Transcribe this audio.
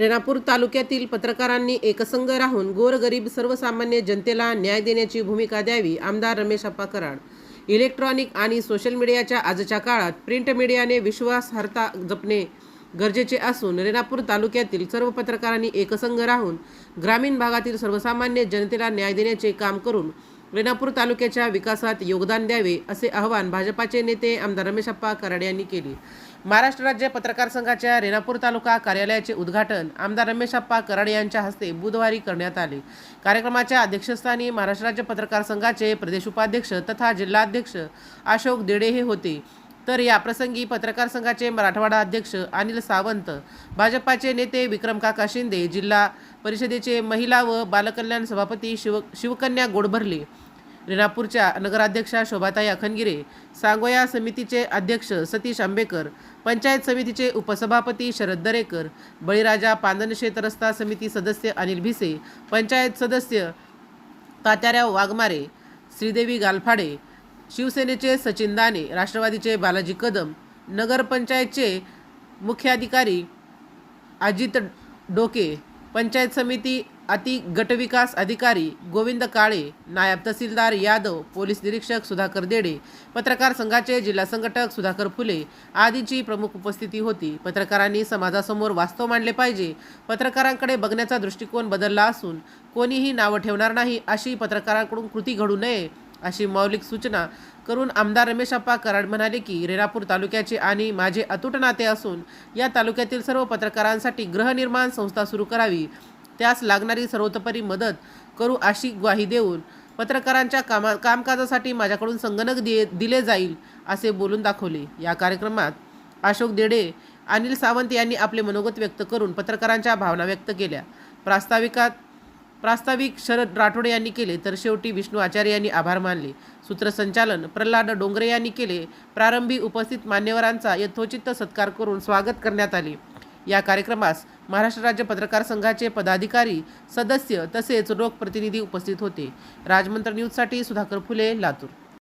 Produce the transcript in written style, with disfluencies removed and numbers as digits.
रेणापूर तालुक्यातील पत्रकारांनी एकसंघ राहून गोरगरीब सर्वसामान्य जनतेला न्याय देण्याची भूमिका द्यावी. आमदार रमेश आप्पा कराड. इलेक्ट्रॉनिक आणि सोशल मीडियाच्या आजच्या काळात प्रिंट मीडियाने विश्वासार्हता जपणे गरजेचे असून रेणापूर तालुक्यातील सर्व पत्रकारांनी एकसंघ राहून ग्रामीण भागातील सर्वसामान्य जनतेला न्याय देण्याचे काम करून रेणापूर तालुक्याच्या विकासात योगदान द्यावे, असे आवाहन भाजपाचे नेते आमदार रमेश आप्पा कराड यांनी केले. महाराष्ट्र राज्य पत्रकार संघाच्या रेणापूर तालुका कार्यालयाचे उद्घाटन आमदार रमेश आप्पा कराड यांच्या हस्ते बुधवारी करण्यात आले. कार्यक्रमाच्या अध्यक्षस्थानी महाराष्ट्र राज्य पत्रकार संघाचे प्रदेश उपाध्यक्ष तथा जिल्हाध्यक्ष अशोक देडे हे होते. तर या प्रसंगी पत्रकार संघाचे मराठवाडा अध्यक्ष अनिल सावंत, भाजपाचे नेते विक्रम काका शिंदे, जिल्हा परिषदेचे महिला व बालकल्याण सभापती शिवकन्या गोडभरले, रेणापूरच्या नगराध्यक्षा शोभाताई अखनगिरे, सांगोया समितीचे अध्यक्ष सतीश आंबेकर, पंचायत समितीचे उपसभापती शरद दरेकर, बळीराजा पांदनशेत रस्ता समिती सदस्य अनिल भिसे, पंचायत सदस्य तात्याराव वाघमारे, श्रीदेवी गालफाडे, शिवसेनेचे सचिन दाने, राष्ट्रवादीचे बालाजी कदम, नगरपंचायतचे मुख्याधिकारी अजित डोके, पंचायत समिती अति गटविकास अधिकारी गोविंद काळे, नायब तहसीलदार यादव, पोलीस निरीक्षक सुधाकर देडे, पत्रकार संघाचे जिल्हा संघटक सुधाकर फुले आदींची प्रमुख उपस्थिती होती. पत्रकारांनी समाजासमोर वास्तव मांडले पाहिजे. पत्रकारांकडे बघण्याचा दृष्टिकोन बदलला असून कोणीही नावं ठेवणार नाही, अशी पत्रकारांकडून कृती घडू नये, अशी मौलिक सूचना करून आमदार रमेश आप्पा कराड म्हणाले की रेणापूर तालुक्याचे आणि माझे अतूट नाते असून या तालुक्यातील सर्व पत्रकारांसाठी गृहनिर्माण संस्था सुरू करावी, त्यास लागणारी सर्वतोपरी मदत करू, अशी ग्वाही देऊन पत्रकारांच्या कामकाजासाठी माझ्याकडून संगणक दिले जाईल, असे बोलून दाखवले. या कार्यक्रमात अशोक देडे, अनिल सावंत यांनी आपले मनोगत व्यक्त करून पत्रकारांच्या भावना व्यक्त केल्या. प्रास्ताविक शरद राठोडे यांनी केले, तर शेवटी विष्णू आचार्य यांनी आभार मानले. सूत्रसंचालन प्रल्हाद डोंगरे यांनी केले. प्रारंभी उपस्थित मान्यवरांचा यथोचित सत्कार करून स्वागत करण्यात आले. या कार्यक्रमास महाराष्ट्र राज्य पत्रकार संघाचे पदाधिकारी, सदस्य तसेच लोकप्रतिनिधी उपस्थित होते. राजमंत्र न्यूजसाठी सुधाकर फुले, लातूर.